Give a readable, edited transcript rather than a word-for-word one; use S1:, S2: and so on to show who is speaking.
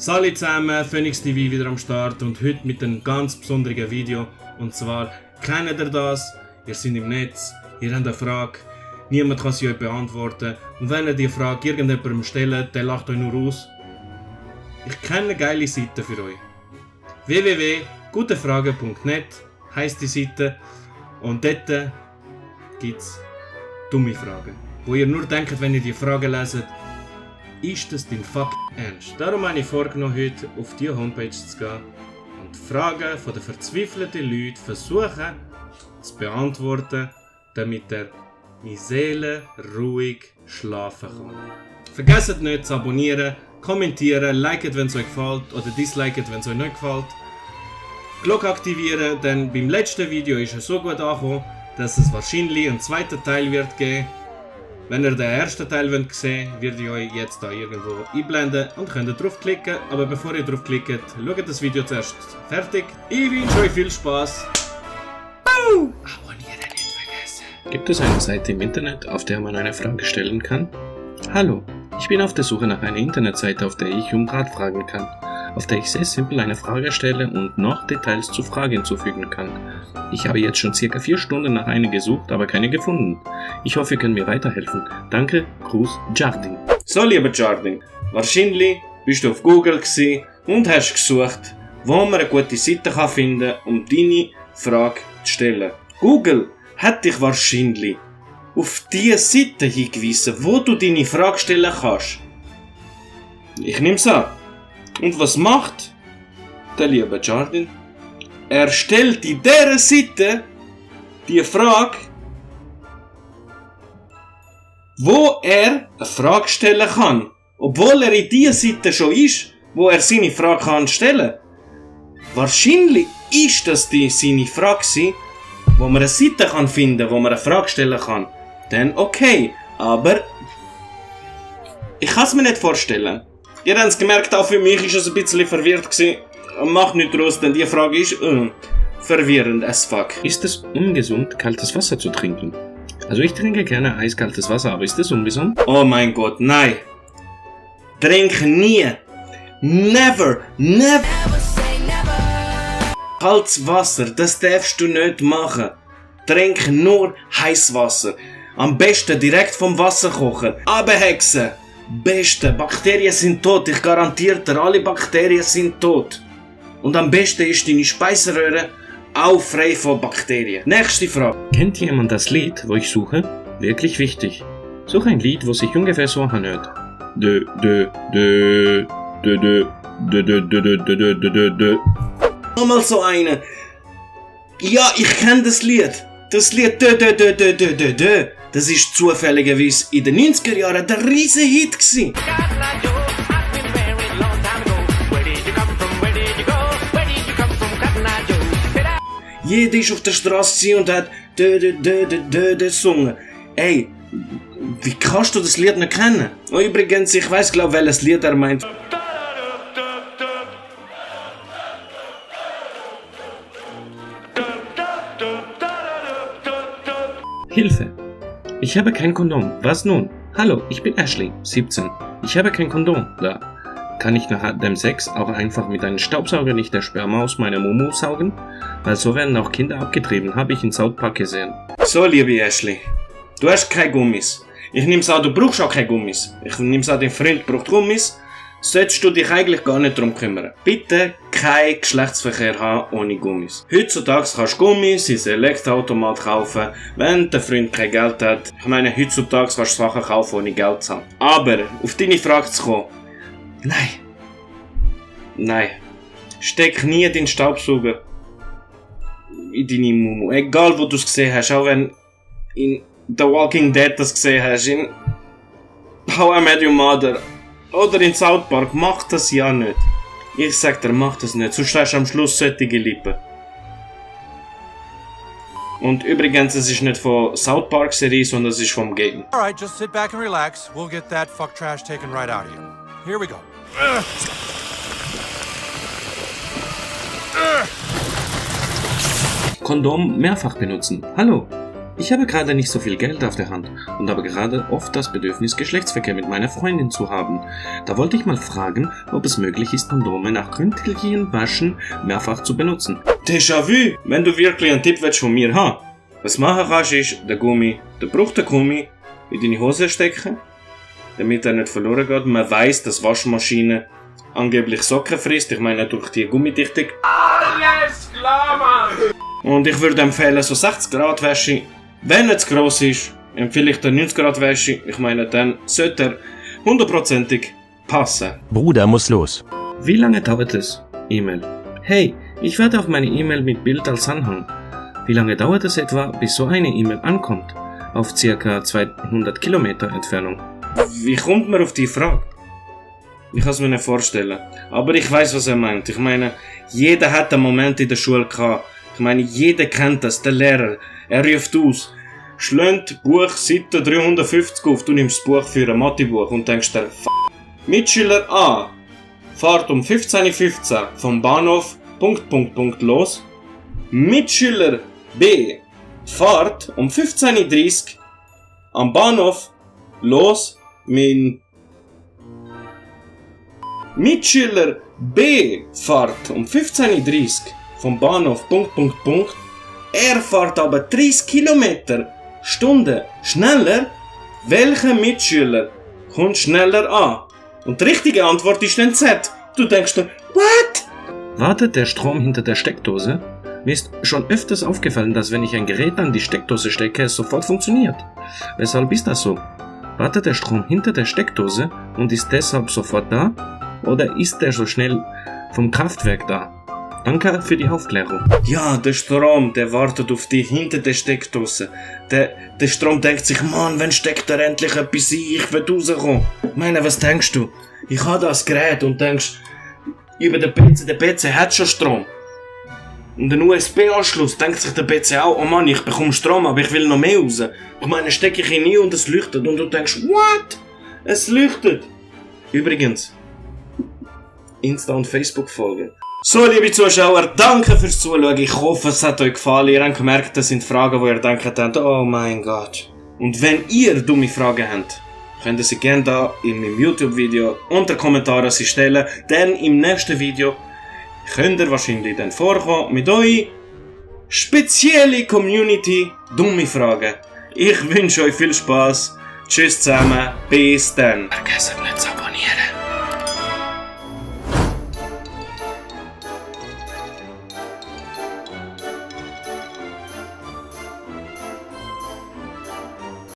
S1: Salut zusammen, Phoenix TV wieder am Start und heute mit einem ganz besonderen Video. Und zwar, kennt ihr das? Ihr seid im Netz, ihr habt eine Frage, niemand kann sie euch beantworten. Und wenn ihr die Frage irgendjemandem stellt, der lacht euch nur aus. Ich kenne eine geile Seite für euch. www.gutefragen.net heisst die Seite. Und dort gibt es dumme Fragen. Wo ihr nur denkt, wenn ihr die Fragen leset, ist das dein fuck ernst? Darum habe ich vorgenommen, heute auf diese Homepage zu gehen und die Fragen von den verzweifelten Leuten versuchen zu beantworten, damit er meine Seele ruhig schlafen kann. Vergesst nicht zu abonnieren, kommentieren, liken, wenn es euch gefällt oder disliken, wenn es euch nicht gefällt. Glocke aktivieren, denn beim letzten Video ist es so gut angekommen, dass es wahrscheinlich einen zweiten Teil wird geben. Wenn ihr den ersten Teil sehen wollt, werde ich euch jetzt hier irgendwo einblenden und könnt draufklicken. Aber bevor ihr draufklickt, schaut das Video zuerst fertig. Ich wünsche euch viel Spaß. Abonnieren nicht vergessen.
S2: Gibt es eine Seite im Internet, auf der man eine Frage stellen kann? Hallo, ich bin auf der Suche nach einer Internetseite, auf der ich um Rat fragen kann, auf der ich sehr simpel eine Frage stelle und noch Details zur Frage hinzufügen kann. Ich habe jetzt schon ca. 4 Stunden nach einer gesucht, aber keine gefunden. Ich hoffe, ihr könnt mir weiterhelfen. Danke, Gruß, Jardin.
S1: So, lieber Jardin, wahrscheinlich bist du auf Google und hast gesucht, wo man eine gute Seite finden kann, um deine Frage zu stellen. Google hat dich wahrscheinlich auf die Seite hingewiesen, wo du deine Frage stellen kannst. Ich nehme es an. Und was macht der liebe Jardin? Er stellt in dieser Seite die Frage, wo er eine Frage stellen kann. Obwohl er in dieser Seite schon ist, wo er seine Frage kann stellen. Wahrscheinlich ist das seine Frage, wo man eine Seite kann finden, wo man eine Frage stellen kann. Dann okay, aber ich kann es mir nicht vorstellen. Ihr habt es gemerkt, auch für mich ist es ein bisschen verwirrt gewesen. Macht nicht raus, denn die Frage ist verwirrend as fuck.
S2: Ist es ungesund, kaltes Wasser zu trinken? Also ich trinke gerne eiskaltes Wasser, aber ist das ungesund?
S1: Oh mein Gott, nein. Trink nie. Never. Kaltes Wasser, das darfst du nicht machen. Trink nur heißes Wasser. Am besten direkt vom Wasser kochen. Abhexen. Beste, Bakterien sind tot, ich garantiere dir, alle Bakterien sind tot. Und am besten ist deine Speiseröhre auch frei von Bakterien. Nächste Frage.
S2: Kennt jemand das Lied, wo ich suche? Wirklich wichtig. Suche ein Lied, wo sich ungefähr so anhört.
S1: Nochmal so eine. Ja, ich kenne das Lied. Das Lied das ist zufälligerweise in den 90er Jahren der riesen Hit gewesen. Jeder ist auf der Straße und hat gesungen. Ey, wie kannst du das Lied nicht kennen? Und übrigens, ich weiss glaub welches Lied er meint.
S2: Hilfe! Ich habe kein Kondom. Was nun? Hallo, ich bin Ashley, 17. Ich habe kein Kondom. Da. Kann ich nach dem Sex auch einfach mit einem Staubsauger nicht der Sperma aus meiner Mumu saugen? Weil so werden auch Kinder abgetrieben, habe ich in South Park gesehen.
S1: So, liebe Ashley, du hast keine Gummis. Ich nehme es an, du brauchst auch keine Gummis. Ich nehme es an, dein Freund braucht Gummis. Solltest du dich eigentlich gar nicht darum kümmern. Bitte kein Geschlechtsverkehr haben ohne Gummis. Heutzutage kannst du Gummis ins Elektroautomat kaufen, wenn der Freund kein Geld hat. Ich meine, heutzutage kannst du Sachen kaufen ohne Geld zu haben. Aber, auf deine Frage zu kommen. Nein. Steck nie den Staubsauger in deine Mumu. Egal wo du es gesehen hast, auch wenn in The Walking Dead das gesehen hast, in How I Met Your Mother oder in South Park, mach das ja nicht. Ich sag dir, mach das nicht, sonst hast du am Schluss solche Lippen. Und übrigens, es ist nicht von South Park Serie, sondern es ist vom Game.
S3: Alright, just sit back and relax. We'll get that fuck trash taken right out of you. Here we go.
S2: Kondom mehrfach benutzen. Hallo, Ich habe gerade nicht so viel Geld auf der Hand und habe gerade oft das Bedürfnis, Geschlechtsverkehr mit meiner Freundin zu haben. Da wollte ich mal fragen, ob es möglich ist, Kondome nach gründlichen Waschen mehrfach zu benutzen.
S1: Déjà-vu! Wenn du wirklich einen Tipp willst von mir haben, was machen kannst, ist den gebrauchten Gummi in deine Hose stecken, damit er nicht verloren geht. Man weiss, dass Waschmaschine angeblich Socken frisst. Ich meine durch die Gummidichtung. Alles klar, Mann! Und ich würde empfehlen, so 60 Grad Wäsche. Wenn er zu gross ist, empfehle ich den 90 Grad Wäsche. Ich meine, dann sollte er 100%ig passen.
S4: Bruder muss los.
S2: Wie lange dauert es? E-Mail. Hey, ich warte auf meine E-Mail mit Bild als Anhang. Wie lange dauert es etwa, bis so eine E-Mail ankommt? Auf ca. 200 Kilometer Entfernung.
S1: Wie kommt man auf die Frage? Ich kann es mir nicht vorstellen. Aber ich weiß, was er meint. Ich meine, jeder hat einen Moment in der Schule gehabt. Ich meine, jeder kennt das, der Lehrer. Er ruft aus. Schlönt Buch Seite 350 auf. Du nimmst das Buch für ein Mathebuch und denkst dir, Mitschüler A fährt um 15:15 Uhr vom Bahnhof ... los. Mitschüler B fährt um 15:30 Uhr am Bahnhof los. Mitschüler B fährt um 15:30 Uhr vom Bahnhof ... Er fährt aber 30 Kilometer Stunde schneller. Welcher Mitschüler kommt schneller an? Und die richtige Antwort ist dann Z. Du denkst dir, what?
S2: Wartet der Strom hinter der Steckdose? Mir ist schon öfters aufgefallen, dass wenn ich ein Gerät an die Steckdose stecke, es sofort funktioniert. Weshalb ist das so? Wartet der Strom hinter der Steckdose und ist deshalb sofort da? Oder ist der so schnell vom Kraftwerk da? Danke für die Aufklärung.
S1: Ja, der Strom, der wartet auf dich hinter der Steckdose. Der Strom denkt sich, Mann, wenn steckt er endlich etwas ein, ich will rauskommen. Ich meine, was denkst du? Ich habe das Gerät und denkst, über den PC, der PC hat schon Strom. Und den USB-Anschluss denkt sich der PC auch, oh Mann, ich bekomme Strom, aber ich will noch mehr raus. Ich meine, stecke ich ihn nie und es leuchtet. Und du denkst, what? Es leuchtet. Übrigens, Insta- und Facebook folgen. So, liebe Zuschauer, danke fürs Zuschauen. Ich hoffe, es hat euch gefallen. Ihr habt gemerkt, das sind Fragen, wo ihr denkt, oh mein Gott. Und wenn ihr dumme Fragen habt, könnt ihr sie gerne da in meinem YouTube-Video unter Kommentaren stellen. Denn im nächsten Video könnt ihr wahrscheinlich dann vorkommen mit euch spezielle Community dumme Fragen. Ich wünsche euch viel Spaß. Tschüss zusammen. Bis dann.
S2: Vergesst nicht zu abonnieren.